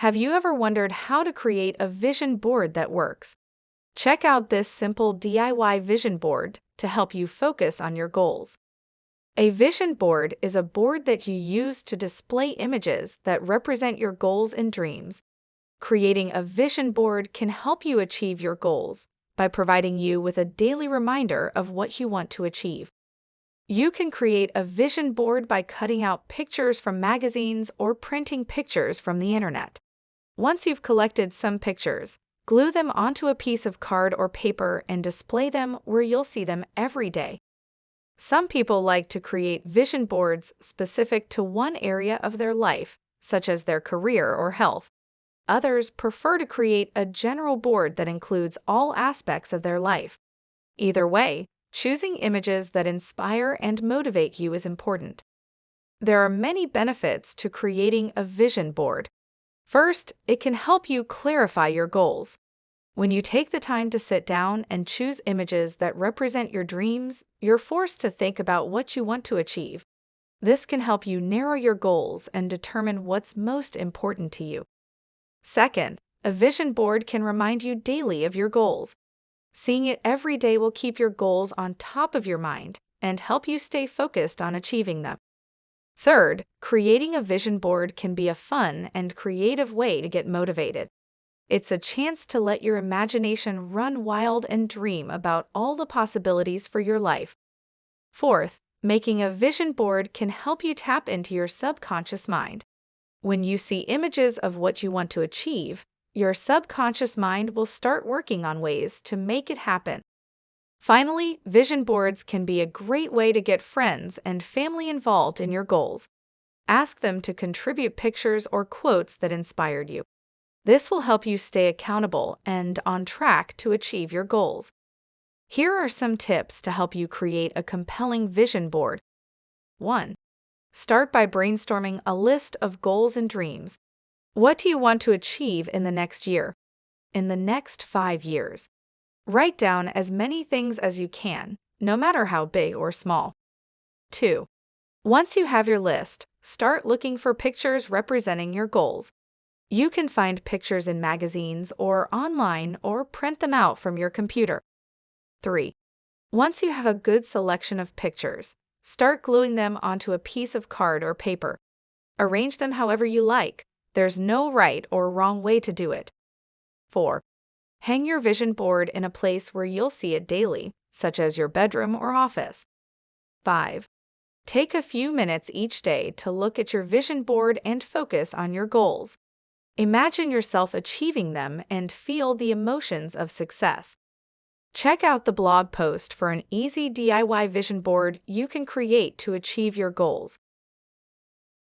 Have you ever wondered how to create a vision board that works? Check out this simple DIY vision board to help you focus on your goals. A vision board is a board that you use to display images that represent your goals and dreams. Creating a vision board can help you achieve your goals by providing you with a daily reminder of what you want to achieve. You can create a vision board by cutting out pictures from magazines or printing pictures from the internet. Once you've collected some pictures, glue them onto a piece of card or paper and display them where you'll see them every day. Some people like to create vision boards specific to one area of their life, such as their career or health. Others prefer to create a general board that includes all aspects of their life. Either way, choosing images that inspire and motivate you is important. There are many benefits to creating a vision board. First, it can help you clarify your goals. When you take the time to sit down and choose images that represent your dreams, you're forced to think about what you want to achieve. This can help you narrow your goals and determine what's most important to you. Second, a vision board can remind you daily of your goals. Seeing it every day will keep your goals on top of your mind and help you stay focused on achieving them. Third, creating a vision board can be a fun and creative way to get motivated. It's a chance to let your imagination run wild and dream about all the possibilities for your life. Fourth, making a vision board can help you tap into your subconscious mind. When you see images of what you want to achieve, your subconscious mind will start working on ways to make it happen. Finally, vision boards can be a great way to get friends and family involved in your goals. Ask them to contribute pictures or quotes that inspired you. This will help you stay accountable and on track to achieve your goals. Here are some tips to help you create a compelling vision board. 1. Start by brainstorming a list of goals and dreams. What do you want to achieve in the next year? In the next 5 years? Write down as many things as you can, no matter how big or small. 2. Once you have your list, start looking for pictures representing your goals. You can find pictures in magazines or online or print them out from your computer. 3. Once you have a good selection of pictures, start gluing them onto a piece of card or paper. Arrange them however you like. There's no right or wrong way to do it. 4. Hang your vision board in a place where you'll see it daily, such as your bedroom or office. 5. Take a few minutes each day to look at your vision board and focus on your goals. Imagine yourself achieving them and feel the emotions of success. Check out the blog post for an easy DIY vision board you can create to achieve your goals.